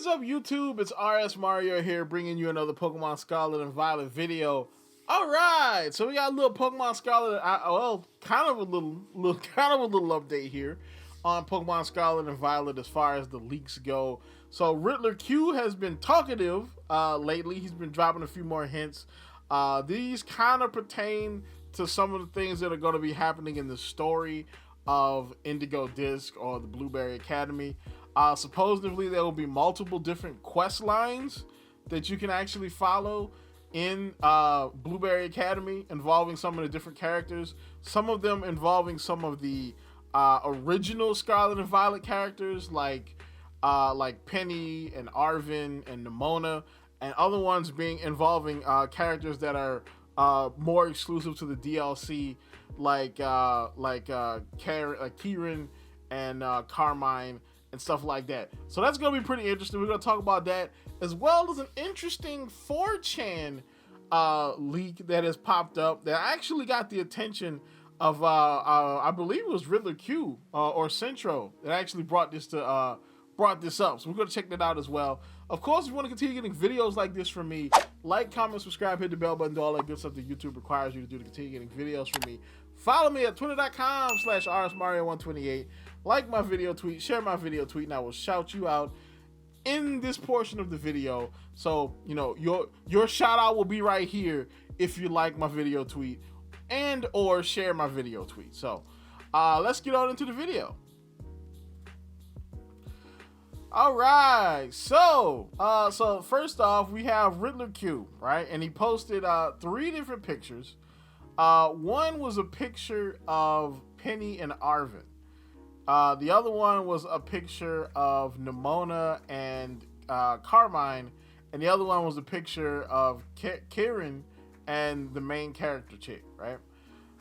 is up, YouTube? It's RSMario here, bringing you another Pokemon Scarlet and Violet video. All right, so we got a little Pokemon Scarlet, kind of a little update here on Pokemon Scarlet and Violet as far as the leaks go. So Riddler Khu has been talkative lately. He's been dropping a few more hints. These kind of pertain to some of the things that are going to be happening in the story of Indigo Disk or the Blueberry Academy. Supposedly there will be multiple different quest lines that you can actually follow in Blueberry Academy involving some of the different characters. Some of them involving some of the original Scarlet and Violet characters like Penny and Arvin and Nimona, and other ones being involving characters that are more exclusive to the DLC, like Kieran and Carmine and stuff like that. So that's going to be pretty interesting. We're going to talk about that, as well as an interesting 4chan leak that has popped up that actually got the attention of, I believe it was Riddler Khu or Centro that actually brought this up. So we're going to check that out as well. Of course, if you want to continue getting videos like this from me, like, comment, subscribe, hit the bell button, do all that good stuff that YouTube requires you to do to continue getting videos from me. Follow me at twitter.com/rsmario128. Like my video tweet, share my video tweet, and I will shout you out in this portion of the video. So, you know, your shout out will be right here if you like my video tweet and or share my video tweet. So, let's get on into the video. All right, so first off, we have Riddler Khu, right? And he posted 3 different pictures. One was a picture of Penny and Arvin. The other one was a picture of Nimona and Carmine, and the other one was a picture of Kieran and the main character chick, right?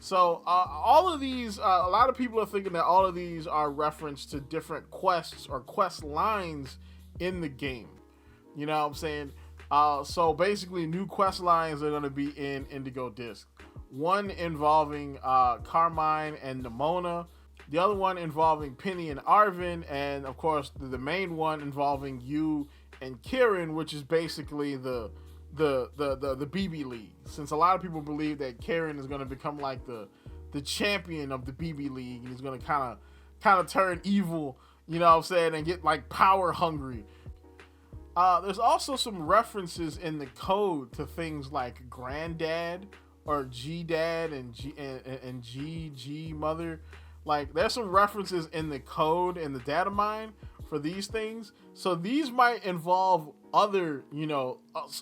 So all of these, a lot of people are thinking that all of these are reference to different quests or quest lines in the game. You know what I'm saying? So basically, new quest lines are going to be in Indigo Disk. One involving Carmine and Nimona. The other one involving Penny and Arvin, and of course the main one involving you and Kieran, which is basically the BB League. Since a lot of people believe that Kieran is going to become like the champion of the BB League, and he's going to kind of turn evil, you know what I'm saying, and get like power hungry. There's also some references in the code to things like Granddad or G-Dad and G Mother. Like, there's some references in the code and the data mine for these things. So these might involve other,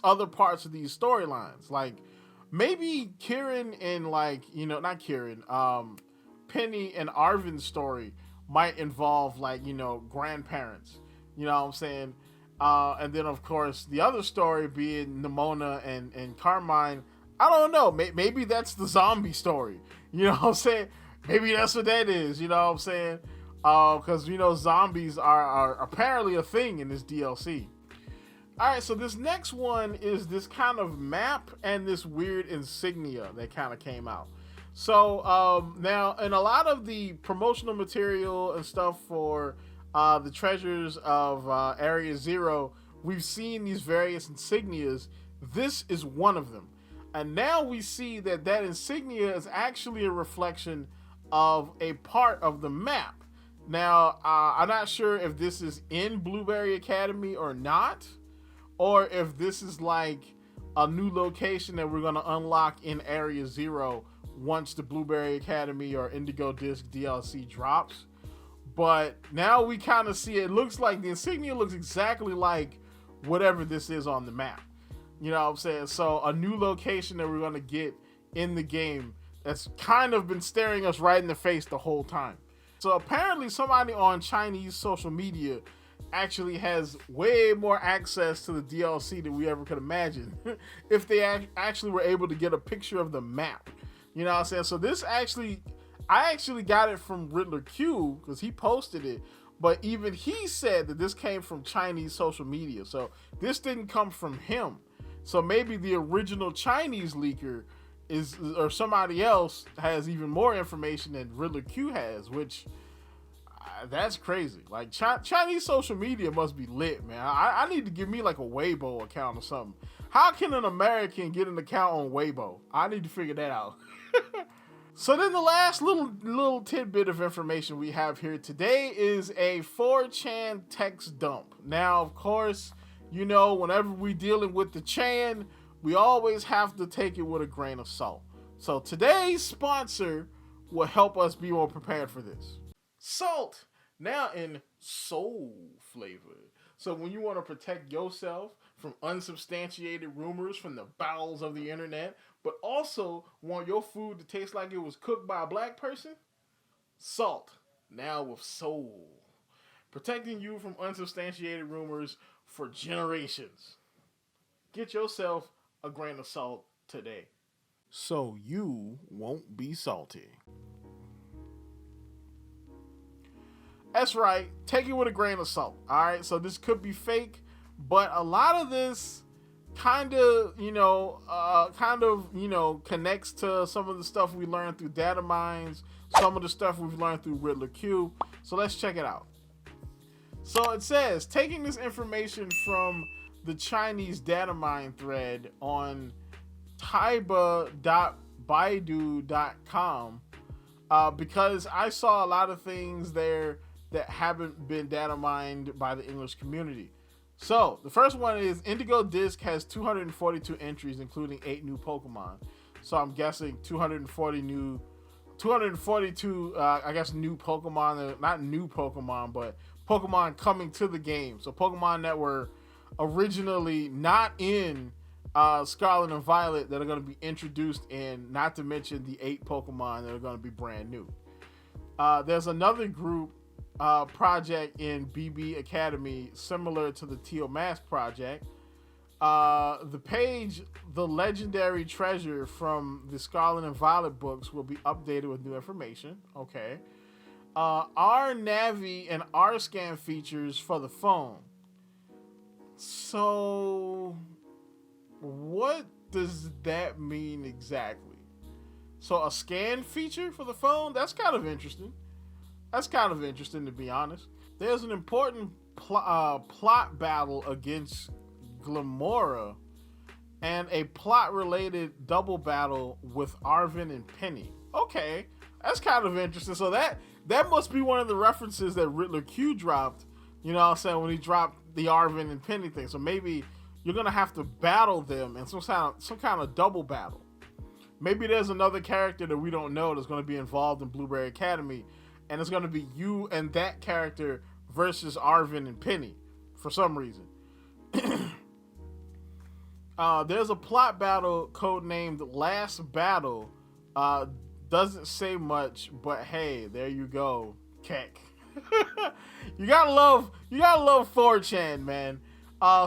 other parts of these storylines. Like, maybe Kieran and not Kieran, Penny and Arvin's story might involve grandparents. You know what I'm saying? And then, of course, the other story being Nimona and Carmine. I don't know. Maybe that's the zombie story. You know what I'm saying? Maybe that's what that is, you know what I'm saying? Because, zombies are apparently a thing in this DLC. Alright, so this next one is this kind of map and this weird insignia that kind of came out. So, now, in a lot of the promotional material and stuff for the treasures of Area 0, we've seen these various insignias. This is one of them. And now we see that insignia is actually a reflection of a part of the map. Now, I'm not sure if this is in Blueberry Academy or not, or if this is like a new location that we're going to unlock in Area 0 once the Blueberry Academy or Indigo Disk DLC drops. But now we kind of see it looks like the insignia looks exactly like whatever this is on the map. You know what I'm saying? So a new location that we're going to get in the game that's kind of been staring us right in the face the whole time. So apparently somebody on Chinese social media actually has way more access to the DLC than we ever could imagine if they actually were able to get a picture of the map. You know what I'm saying? So this I actually got it from Riddler Khu because he posted it, but even he said that this came from Chinese social media. So this didn't come from him. So maybe the original Chinese leaker or somebody else has even more information than Riddler Khu has, which That's crazy. Like Chinese social media must be lit, man. I need to give me like a Weibo account or something. How can an American get an account on Weibo? I need to figure that out. So then the last little tidbit of information we have here today is a 4chan text dump. Now, of course, you know, whenever we're dealing with the Chan, we always have to take it with a grain of salt. So today's sponsor will help us be more prepared for this. Salt, now in soul flavor. So when you want to protect yourself from unsubstantiated rumors from the bowels of the internet, but also want your food to taste like it was cooked by a black person, salt, now with soul. Protecting you from unsubstantiated rumors for generations. Get yourself a grain of salt today, so you won't be salty. That's right, take it with a grain of salt. All right, so this could be fake, but a lot of this kind of connects to some of the stuff we learned through data mines, some of the stuff we've learned through Riddler Khu. So let's check it out. So it says, taking this information from the Chinese data mine thread on taiba.baidu.com, because I saw a lot of things there that haven't been data mined by the English community. So the first one is Indigo Disc has 242 entries, including 8 new Pokemon. So I'm guessing 242, I guess, new Pokemon, not new Pokemon, but Pokemon coming to the game. So Pokemon that were originally not in Scarlet and Violet that are going to be introduced in, not to mention the 8 Pokemon that are going to be brand new. There's another group project in BB Academy similar to the Teal Mask project. The page, The Legendary Treasure from the Scarlet and Violet books, will be updated with new information. Okay. R Navi and R Scan features for the phone. So what does that mean exactly? So a scan feature for the phone? That's kind of interesting. To be honest. There's an important plot battle against Glamora and a plot-related double battle with Arvin and Penny. Okay, that's kind of interesting. So that must be one of the references that Riddler Khu dropped, you know what I'm saying, when he dropped the Arvin and Penny thing. So maybe you're going to have to battle them in some kind of double battle. Maybe there's another character that we don't know that's going to be involved in Blueberry Academy, and it's going to be you and that character versus Arvin and Penny for some reason. There's a plot battle codenamed Last Battle. Doesn't say much, but hey, there you go, Keck. You gotta love 4chan, man.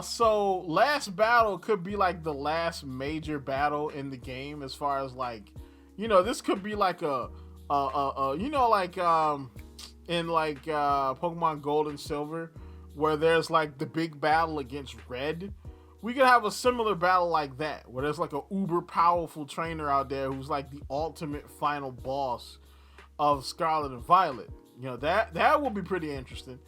So Last Battle could be like the last major battle in the game, as far as like, you know, this could be like in Pokemon Gold and Silver, where there's like the big battle against Red. We could have a similar battle like that, where there's like a uber powerful trainer out there who's like the ultimate final boss of Scarlet and Violet. You know, that will be pretty interesting.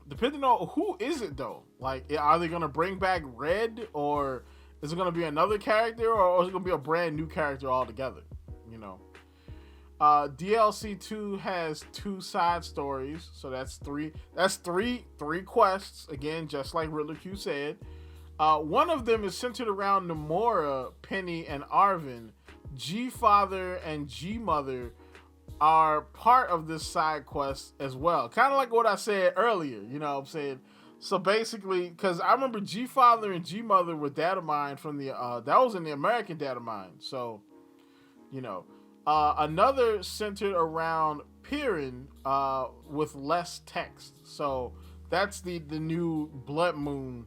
Depending on who is it though. Like, are they gonna bring back Red, or is it gonna be another character, or is it gonna be a brand new character altogether? You know. DLC 2 has 2 side stories, so that's three quests, again, just like Riddler Khu said. One of them is centered around Nomura, Penny, and Arvin. G-Father and G-Mother are part of this side quest as well. Kind of like what I said earlier, you know what I'm saying? So basically, because I remember G-Father and G-Mother were data mined from the, that was in the American data mine, so, you know. Another centered around Pirin with less text. So that's the new Blood Moon,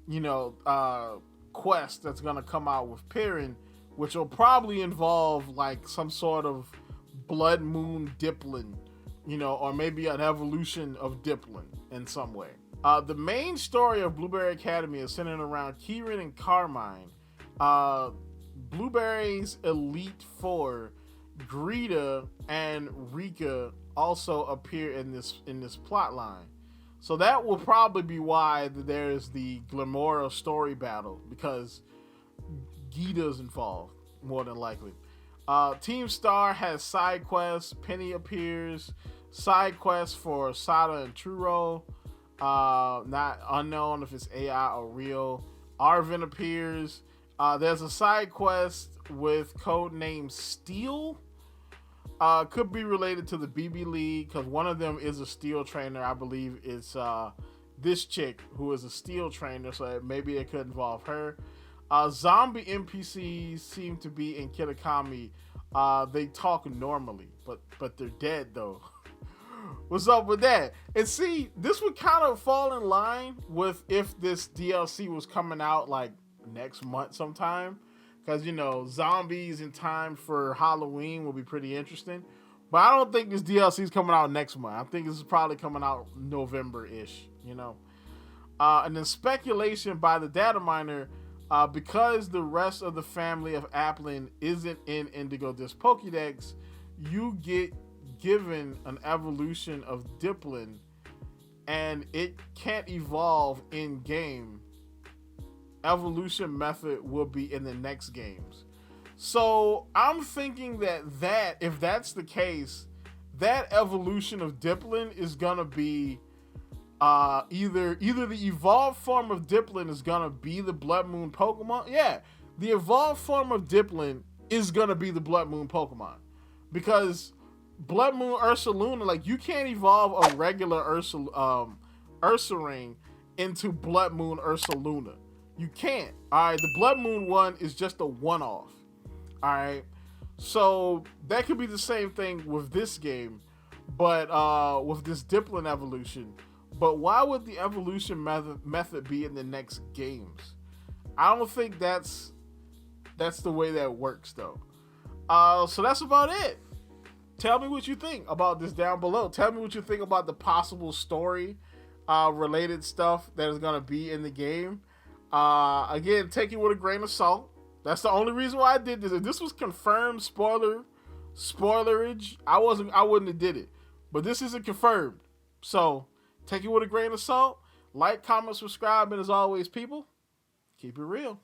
you know, quest that's going to come out with Pirin, which will probably involve like some sort of Blood Moon Diplin, you know, or maybe an evolution of Diplin in some way. The main story of Blueberry Academy is centered around Kieran and Carmine, Blueberry's Elite Four, Greta and Rika also appear in this plot line. So that will probably be why there's the Glamora story battle, because Gita's involved, more than likely. Team Star has side quests. Penny appears. Side quests for Sada and Truro. Not unknown if it's AI or real. Arvin appears. There's a side quest with codename Steel. Could be related to the BB League, because one of them is a steel trainer. I believe it's this chick who is a steel trainer, so maybe it could involve her. Zombie NPCs seem to be in Kitakami. They talk normally, but they're dead though. What's up with that? And see, this would kind of fall in line with if this DLC was coming out like next month sometime. Because, you know, zombies in time for Halloween will be pretty interesting. But I don't think this DLC is coming out next month. I think this is probably coming out November-ish, you know. And then speculation by the data miner, because the rest of the family of Applin isn't in Indigo Disc Pokédex, you get given an evolution of Diplin, and it can't evolve in-game. Evolution method will be in the next games. So I'm thinking that if that's the case, that evolution of Diplin is gonna be either the evolved form of Diplin is gonna be the Blood Moon Pokemon. Yeah, the evolved form of Diplin is gonna be the Blood Moon Pokemon, because Blood Moon Ursaluna, like, you can't evolve a regular Ursaring into Blood Moon Ursaluna. You can't. Alright, the Blood Moon one is just a one-off. Alright, so that could be the same thing with this game, but with this Diplin evolution. But why would the evolution method be in the next games? I don't think that's the way that works, though. So that's about it. Tell me what you think about this down below. Tell me what you think about the possible story related stuff that is going to be in the game. Again, take it with a grain of salt. That's the only reason why I did this. If this was confirmed spoilerage, I wouldn't have did it. But this isn't confirmed. So take it with a grain of salt. Like, comment, subscribe, and as always, people, keep it real.